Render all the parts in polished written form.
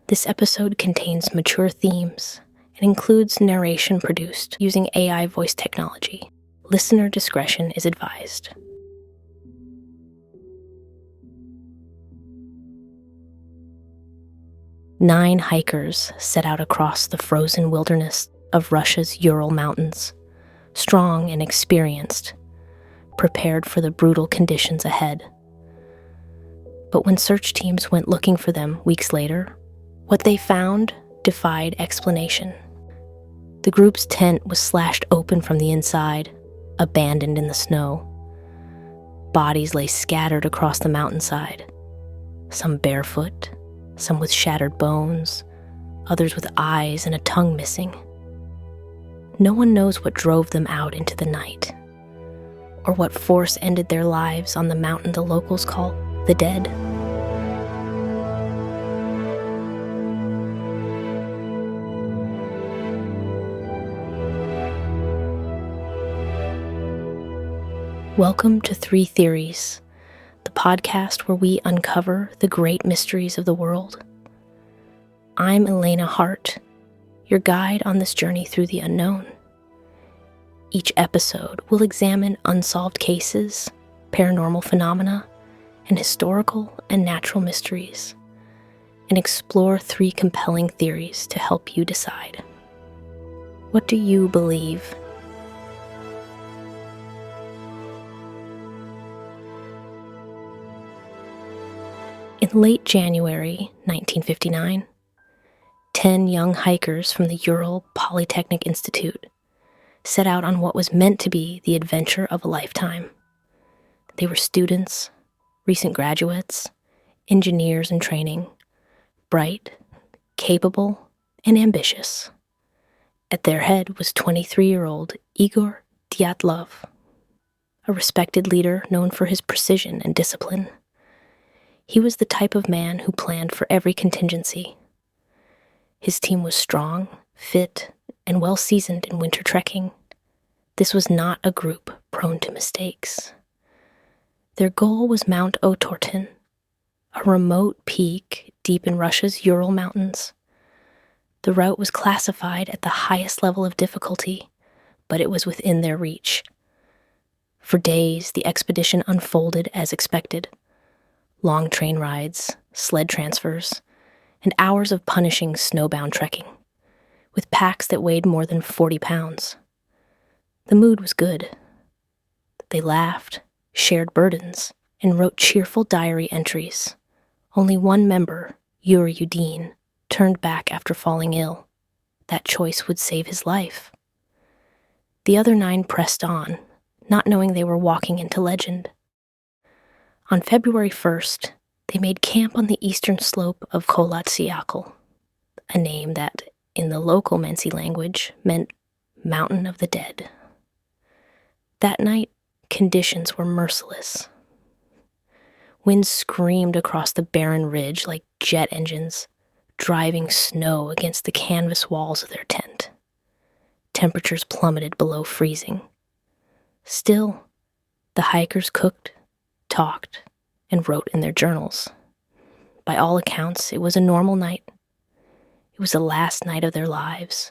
This episode contains mature themes and includes narration produced using AI voice technology. Listener discretion is advised. Nine hikers set out across the frozen wilderness of Russia's Ural Mountains, strong and experienced, prepared for the brutal conditions ahead. But when search teams went looking for them weeks later, what they found defied explanation. The group's tent was slashed open from the inside, abandoned in the snow. Bodies lay scattered across the mountainside, some barefoot, some with shattered bones, others with eyes and a tongue missing. No one knows what drove them out into the night, or what force ended their lives on the mountain the locals call the dead. Welcome to Three Theories, the podcast where we uncover the great mysteries of the world. I'm Elena Hart, your guide on this journey through the unknown. Each episode will examine unsolved cases, paranormal phenomena, and historical and natural mysteries, and explore three compelling theories to help you decide. What do you believe? In late January 1959, 10 young hikers from the Ural Polytechnic Institute set out on what was meant to be the adventure of a lifetime. They were students, recent graduates, engineers in training, bright, capable, and ambitious. At their head was 23-year-old Eichar Dyatlov, a respected leader known for his precision and discipline. He was the type of man who planned for every contingency. His team was strong, fit, and well-seasoned in winter trekking. This was not a group prone to mistakes. Their goal was Mount Otorten, a remote peak deep in Russia's Ural Mountains. The route was classified at the highest level of difficulty, but it was within their reach. For days, the expedition unfolded as expected. Long train rides, sled transfers, and hours of punishing snowbound trekking, with packs that weighed more than 40 pounds. The mood was good. They laughed, shared burdens, and wrote cheerful diary entries. Only one member, Yuri Udin, turned back after falling ill. That choice would save his life. The other 9 pressed on, not knowing they were walking into legend. On February 1st, they made camp on the eastern slope of Kolatsiakl, a name that, in the local Mensi language, meant Mountain of the Dead. That night, conditions were merciless. Winds screamed across the barren ridge like jet engines, driving snow against the canvas walls of their tent. Temperatures plummeted below freezing. Still, the hikers cooked, talked, and wrote in their journals. By all accounts, it was a normal night. It was the last night of their lives.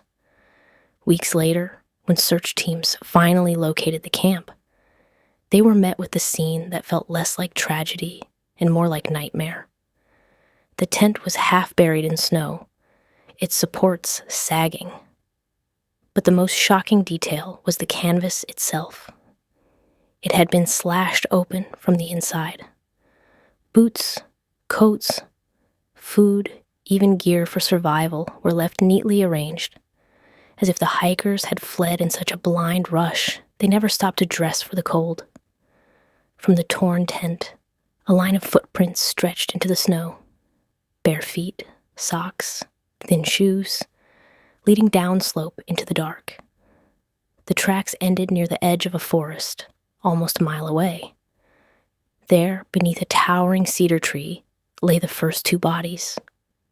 Weeks later, when search teams finally located the camp, they were met with a scene that felt less like tragedy and more like nightmare. The tent was half buried in snow, its supports sagging. But the most shocking detail was the canvas itself. It had been slashed open from the inside. Boots, coats, food, even gear for survival were left neatly arranged, as if the hikers had fled in such a blind rush they never stopped to dress for the cold. From the torn tent, a line of footprints stretched into the snow. Bare feet, socks, thin shoes, leading downslope into the dark. The tracks ended near the edge of a forest, almost a mile away. There, beneath a towering cedar tree, lay the first 2 bodies.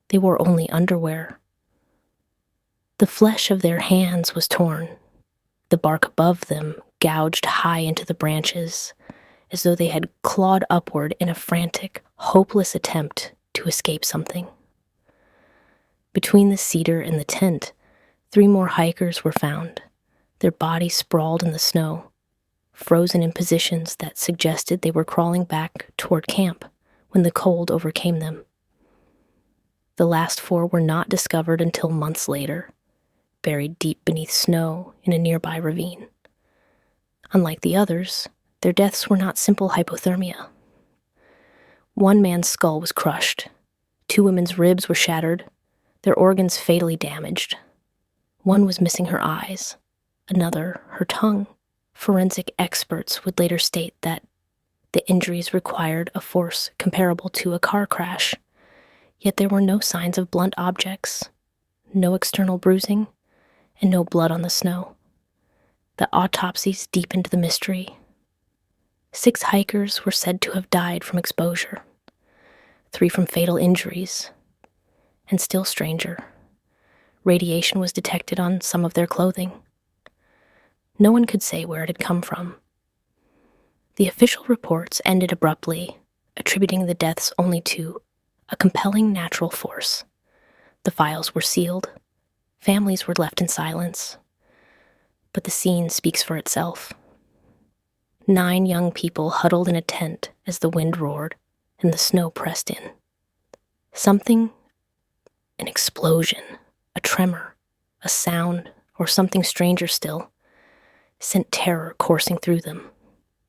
They wore only underwear. The flesh of their hands was torn, the bark above them gouged high into the branches, as though they had clawed upward in a frantic, hopeless attempt to escape something. Between the cedar and the tent, 3 more hikers were found, their bodies sprawled in the snow, frozen in positions that suggested they were crawling back toward camp when the cold overcame them. The last 4 were not discovered until months later, buried deep beneath snow in a nearby ravine. Unlike the others, their deaths were not simple hypothermia. One man's skull was crushed, 2 women's ribs were shattered, their organs fatally damaged. One was missing her eyes, another her tongue. Forensic experts would later state that the injuries required a force comparable to a car crash, yet there were no signs of blunt objects, no external bruising, and no blood on the snow. The autopsies deepened the mystery. 6 hikers were said to have died from exposure, 3 from fatal injuries, and still stranger, radiation was detected on some of their clothing. No one could say where it had come from. The official reports ended abruptly, attributing the deaths only to a compelling natural force. The files were sealed, families were left in silence, but the scene speaks for itself. 9 young people huddled in a tent as the wind roared and the snow pressed in. Something, an explosion, a tremor, a sound, or something stranger still, sent terror coursing through them.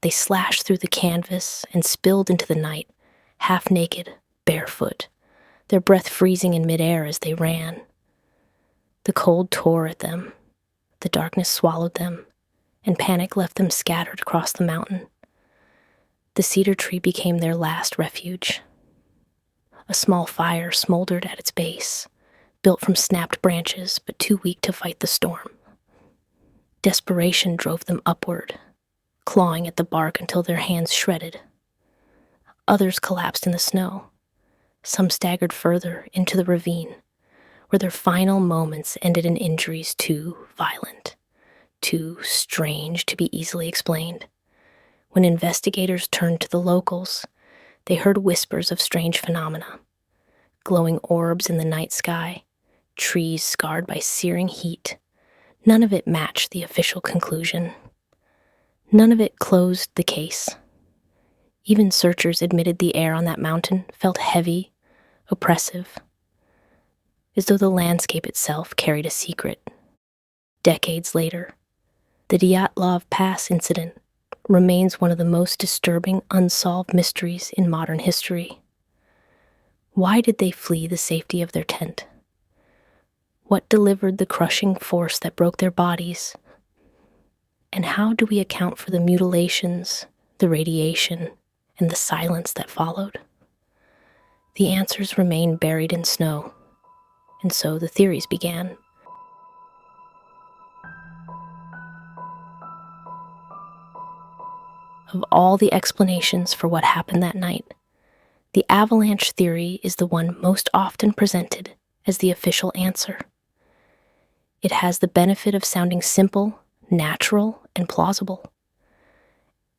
They slashed through the canvas and spilled into the night, half naked, barefoot, their breath freezing in midair as they ran. The cold tore at them, the darkness swallowed them, and panic left them scattered across the mountain. The cedar tree became their last refuge. A small fire smoldered at its base, built from snapped branches but too weak to fight the storm. Desperation drove them upward, clawing at the bark until their hands shredded. Others collapsed in the snow. Some staggered further into the ravine, where their final moments ended in injuries too violent, too strange to be easily explained. When investigators turned to the locals, they heard whispers of strange phenomena. Glowing orbs in the night sky, trees scarred by searing heat. None of it matched the official conclusion. None of it closed the case. Even searchers admitted the air on that mountain felt heavy, oppressive, as though the landscape itself carried a secret. Decades later, the Dyatlov Pass incident remains one of the most disturbing unsolved mysteries in modern history. Why did they flee the safety of their tent? What delivered the crushing force that broke their bodies? And how do we account for the mutilations, the radiation, and the silence that followed? The answers remain buried in snow, and so the theories began. Of all the explanations for what happened that night, the avalanche theory is the one most often presented as the official answer. It has the benefit of sounding simple, natural, and plausible.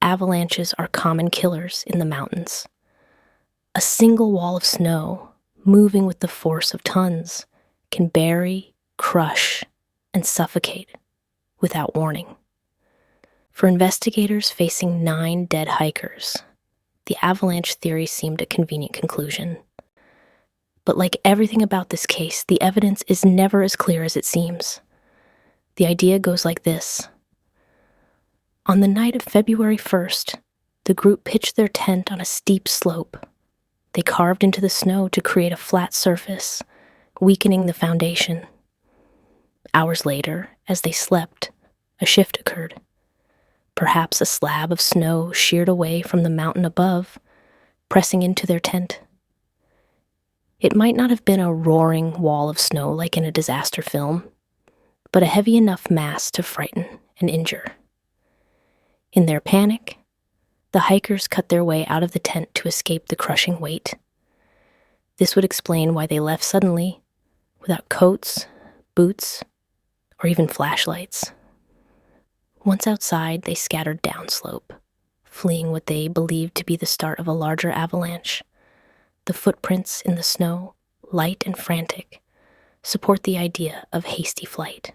Avalanches are common killers in the mountains. A single wall of snow, moving with the force of tons, can bury, crush, and suffocate without warning. For investigators facing 9 dead hikers, the avalanche theory seemed a convenient conclusion. But like everything about this case, the evidence is never as clear as it seems. The idea goes like this. On the night of February 1st, the group pitched their tent on a steep slope. They carved into the snow to create a flat surface, weakening the foundation. Hours later, as they slept, a shift occurred. Perhaps a slab of snow sheared away from the mountain above, pressing into their tent. It might not have been a roaring wall of snow like in a disaster film, but a heavy enough mass to frighten and injure. In their panic, the hikers cut their way out of the tent to escape the crushing weight. This would explain why they left suddenly, without coats, boots, or even flashlights. Once outside, they scattered downslope, fleeing what they believed to be the start of a larger avalanche. The footprints in the snow, light and frantic, support the idea of hasty flight.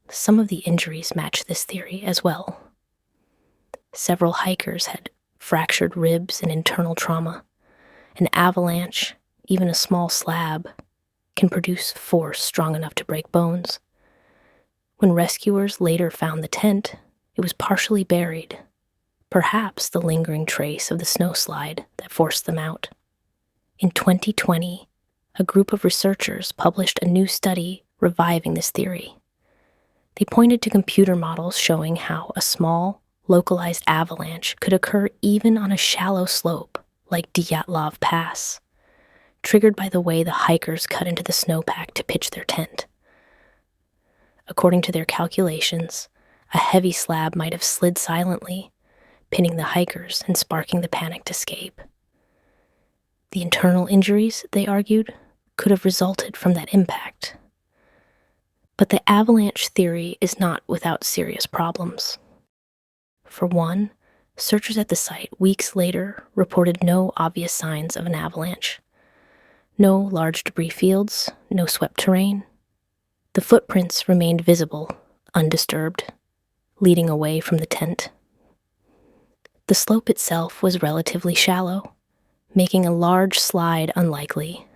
Some of the injuries match this theory as well. Several hikers had fractured ribs and internal trauma. An avalanche, even a small slab, can produce force strong enough to break bones. When rescuers later found the tent, it was partially buried, perhaps the lingering trace of the snowslide that forced them out. In 2020, a group of researchers published a new study reviving this theory. They pointed to computer models showing how a small, localized avalanche could occur even on a shallow slope like Dyatlov Pass, triggered by the way the hikers cut into the snowpack to pitch their tent. According to their calculations, a heavy slab might have slid silently, pinning the hikers and sparking the panicked escape. The internal injuries, they argued, could have resulted from that impact. But the avalanche theory is not without serious problems. For one, searchers at the site weeks later reported no obvious signs of an avalanche. No large debris fields, no swept terrain. The footprints remained visible, undisturbed, leading away from the tent. The slope itself was relatively shallow, making a large slide unlikely.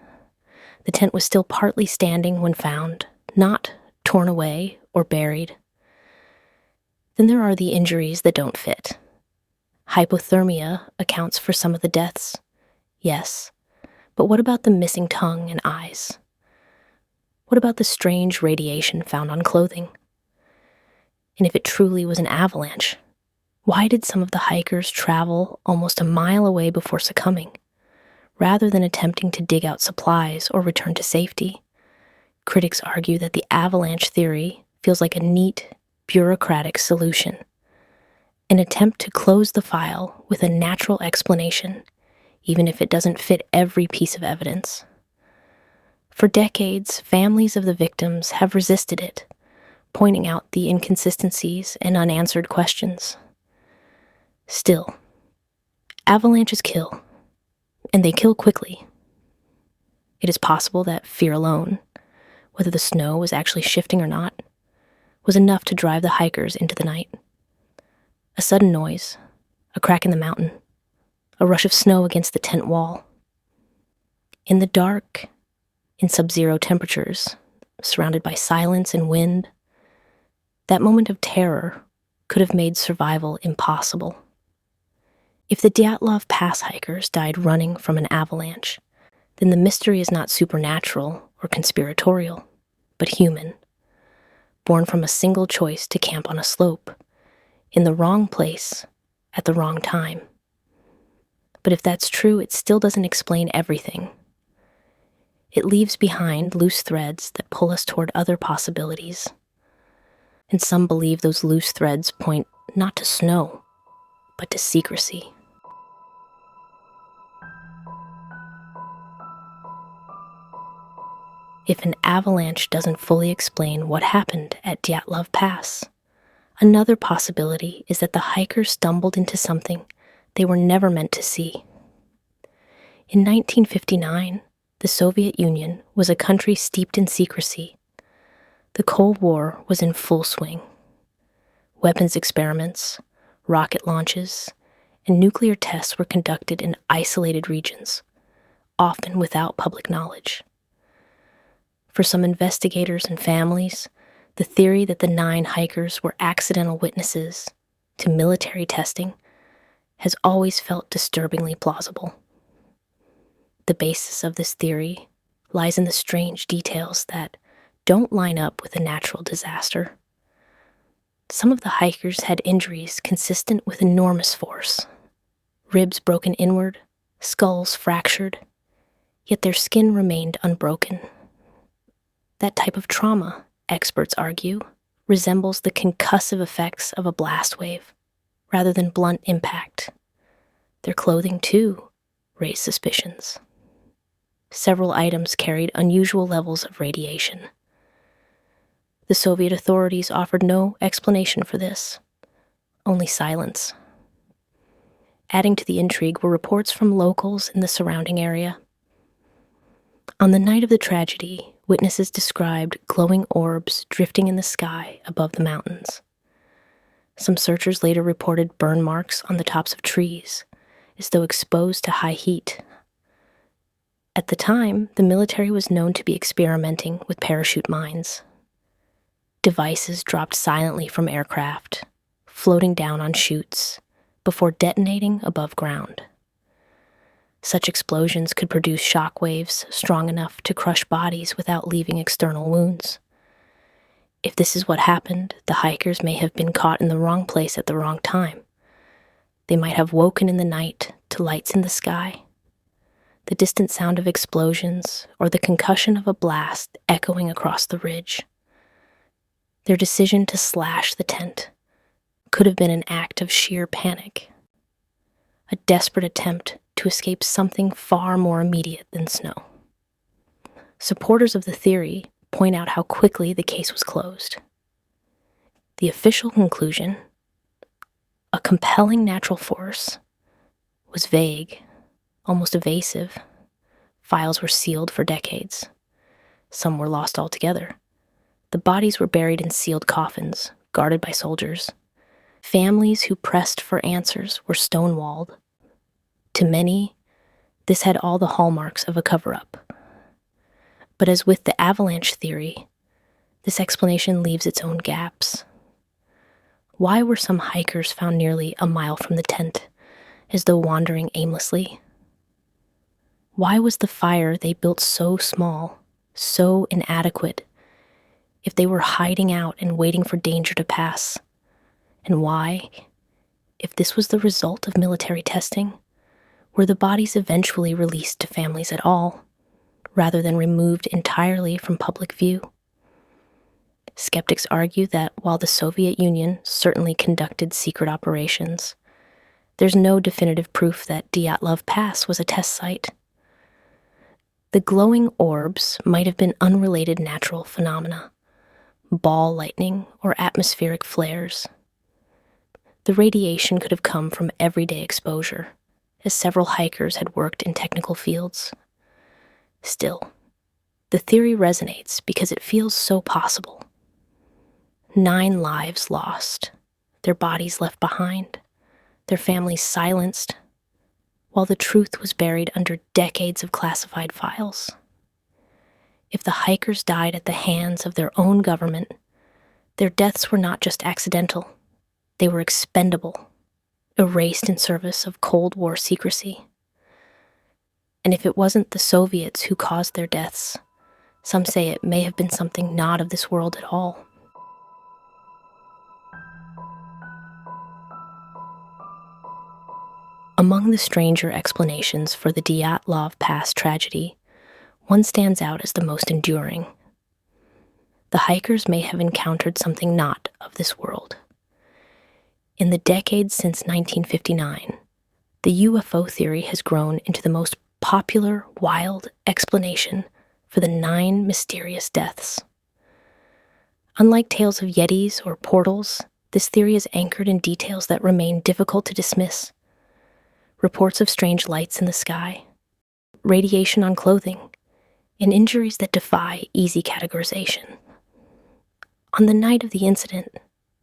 The tent was still partly standing when found, not torn away or buried. Then there are the injuries that don't fit. Hypothermia accounts for some of the deaths, yes, but what about the missing tongue and eyes? What about the strange radiation found on clothing? And if it truly was an avalanche, why did some of the hikers travel almost a mile away before succumbing, rather than attempting to dig out supplies or return to safety? Critics argue that the avalanche theory feels like a neat, bureaucratic solution, an attempt to close the file with a natural explanation, even if it doesn't fit every piece of evidence. For decades, families of the victims have resisted it, pointing out the inconsistencies and unanswered questions. Still, avalanches kill, and they kill quickly. It is possible that fear alone, whether the snow was actually shifting or not, was enough to drive the hikers into the night. A sudden noise, a crack in the mountain, a rush of snow against the tent wall. In the dark, in sub-zero temperatures, surrounded by silence and wind, that moment of terror could have made survival impossible. If the Dyatlov Pass hikers died running from an avalanche, then the mystery is not supernatural or conspiratorial, but human, born from a single choice to camp on a slope, in the wrong place, at the wrong time. But if that's true, it still doesn't explain everything. It leaves behind loose threads that pull us toward other possibilities. And some believe those loose threads point not to snow, but to secrecy. If an avalanche doesn't fully explain what happened at Dyatlov Pass, another possibility is that the hikers stumbled into something they were never meant to see. In 1959, the Soviet Union was a country steeped in secrecy. The Cold War was in full swing. Weapons experiments, rocket launches, and nuclear tests were conducted in isolated regions, often without public knowledge. For some investigators and families, the theory that the 9 hikers were accidental witnesses to military testing has always felt disturbingly plausible. The basis of this theory lies in the strange details that don't line up with a natural disaster. Some of the hikers had injuries consistent with enormous force. Ribs broken inward, skulls fractured, yet their skin remained unbroken. That type of trauma, experts argue, resembles the concussive effects of a blast wave, rather than blunt impact. Their clothing, too, raised suspicions. Several items carried unusual levels of radiation. The Soviet authorities offered no explanation for this, only silence. Adding to the intrigue were reports from locals in the surrounding area. On the night of the tragedy, witnesses described glowing orbs drifting in the sky above the mountains. Some searchers later reported burn marks on the tops of trees, as though exposed to high heat. At the time, the military was known to be experimenting with parachute mines. Devices dropped silently from aircraft, floating down on chutes, before detonating above ground. Such explosions could produce shock waves strong enough to crush bodies without leaving external wounds. If this is what happened, the hikers may have been caught in the wrong place at the wrong time. They might have woken in the night to lights in the sky, the distant sound of explosions, or the concussion of a blast echoing across the ridge. Their decision to slash the tent could have been an act of sheer panic, a desperate attempt to escape something far more immediate than snow. Supporters of the theory point out how quickly the case was closed. The official conclusion, a compelling natural force, was vague, almost evasive. Files were sealed for decades. Some were lost altogether. The bodies were buried in sealed coffins, guarded by soldiers. Families who pressed for answers were stonewalled. To many, this had all the hallmarks of a cover-up. But as with the avalanche theory, this explanation leaves its own gaps. Why were some hikers found nearly a mile from the tent, as though wandering aimlessly? Why was the fire they built so small, so inadequate, if they were hiding out and waiting for danger to pass? And why, if this was the result of military testing, were the bodies eventually released to families at all, rather than removed entirely from public view? Skeptics argue that while the Soviet Union certainly conducted secret operations, there's no definitive proof that Dyatlov Pass was a test site. The glowing orbs might have been unrelated natural phenomena, ball lightning or atmospheric flares. The radiation could have come from everyday exposure, as several hikers had worked in technical fields. Still, the theory resonates because it feels so possible. 9 lives lost, their bodies left behind, their families silenced, while the truth was buried under decades of classified files. If the hikers died at the hands of their own government, their deaths were not just accidental, they were expendable, erased in service of Cold War secrecy. And if it wasn't the Soviets who caused their deaths, some say it may have been something not of this world at all. Among the stranger explanations for the Dyatlov Pass tragedy, one stands out as the most enduring. The hikers may have encountered something not of this world. In the decades since 1959, the UFO theory has grown into the most popular, wild explanation for the 9 mysterious deaths. Unlike tales of yetis or portals, this theory is anchored in details that remain difficult to dismiss. Reports of strange lights in the sky, radiation on clothing, and injuries that defy easy categorization. On the night of the incident,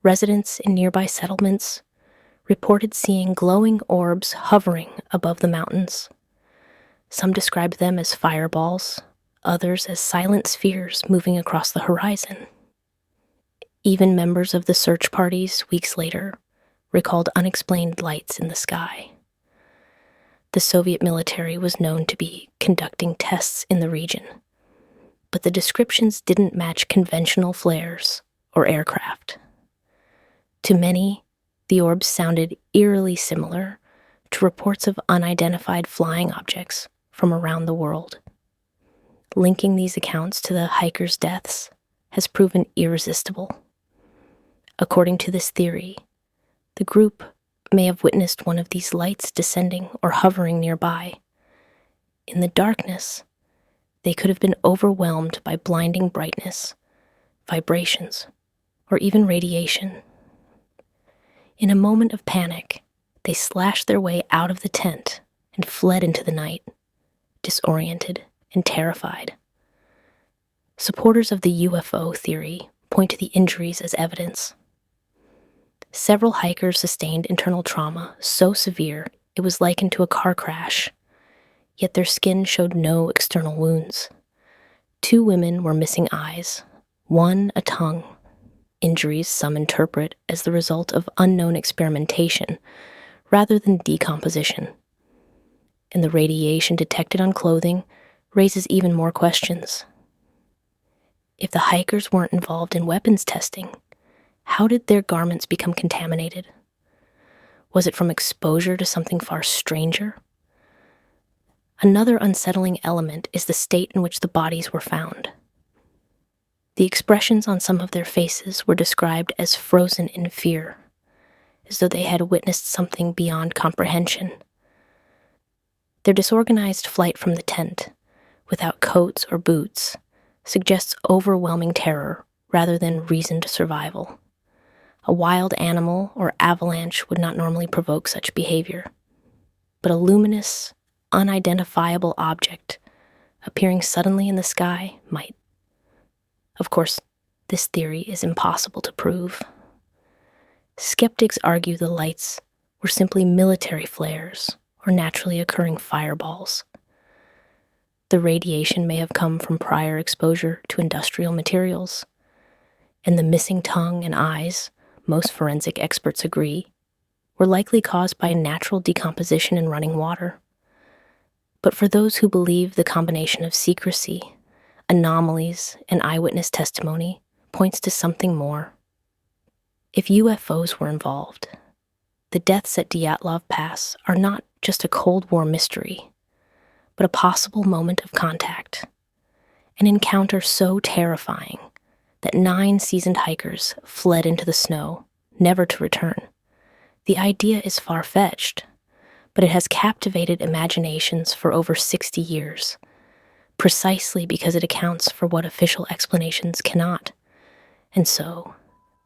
residents in nearby settlements reported seeing glowing orbs hovering above the mountains. Some described them as fireballs, others as silent spheres moving across the horizon. Even members of the search parties weeks later recalled unexplained lights in the sky. The Soviet military was known to be conducting tests in the region, but the descriptions didn't match conventional flares or aircraft. To many, the orbs sounded eerily similar to reports of unidentified flying objects from around the world. Linking these accounts to the hikers' deaths has proven irresistible. According to this theory, the group may have witnessed one of these lights descending or hovering nearby. In the darkness, they could have been overwhelmed by blinding brightness, vibrations, or even radiation. In a moment of panic, they slashed their way out of the tent and fled into the night, disoriented and terrified. Supporters of the UFO theory point to the injuries as evidence. Several hikers sustained internal trauma so severe it was likened to a car crash, yet their skin showed no external wounds. 2 women were missing eyes, 1 a tongue, injuries some interpret as the result of unknown experimentation rather than decomposition. And the radiation detected on clothing raises even more questions. If the hikers weren't involved in weapons testing, how did their garments become contaminated? Was it from exposure to something far stranger? Another unsettling element is the state in which the bodies were found. The expressions on some of their faces were described as frozen in fear, as though they had witnessed something beyond comprehension. Their disorganized flight from the tent, without coats or boots, suggests overwhelming terror rather than reasoned survival. A wild animal or avalanche would not normally provoke such behavior, but a luminous, unidentifiable object appearing suddenly in the sky might. Of course, this theory is impossible to prove. Skeptics argue the lights were simply military flares or naturally occurring fireballs. The radiation may have come from prior exposure to industrial materials, and the missing tongue and eyes, most forensic experts agree, were likely caused by natural decomposition in running water. But for those who believe the combination of secrecy, anomalies, and eyewitness testimony points to something more. If UFOs were involved, the deaths at Dyatlov Pass are not just a Cold War mystery, but a possible moment of contact, an encounter so terrifying that 9 seasoned hikers fled into the snow, never to return. The idea is far-fetched, but it has captivated imaginations for over 60 years, precisely because it accounts for what official explanations cannot. And so,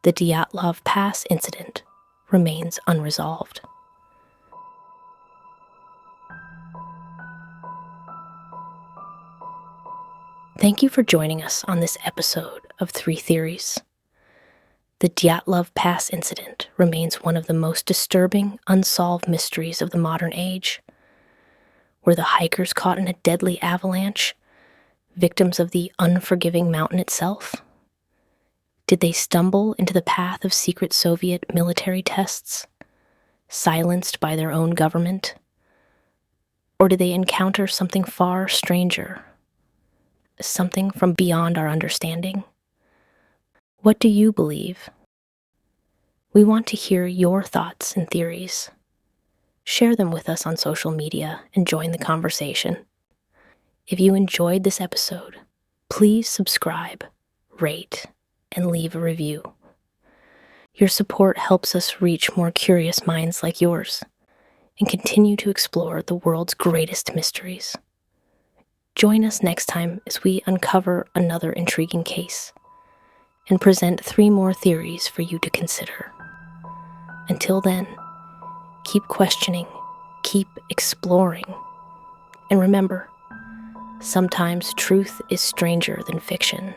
the Dyatlov Pass incident remains unresolved. Thank you for joining us on this episode of 3 Theories. The Dyatlov Pass incident remains one of the most disturbing, unsolved mysteries of the modern age. Were the hikers caught in a deadly avalanche, victims of the unforgiving mountain itself? Did they stumble into the path of secret Soviet military tests, silenced by their own government? Or did they encounter something far stranger, something from beyond our understanding? What do you believe? We want to hear your thoughts and theories. Share them with us on social media and join the conversation. If you enjoyed this episode, please subscribe, rate, and leave a review. Your support helps us reach more curious minds like yours and continue to explore the world's greatest mysteries. Join us next time as we uncover another intriguing case and present 3 more theories for you to consider. Until then, keep questioning, keep exploring, and remember, sometimes truth is stranger than fiction.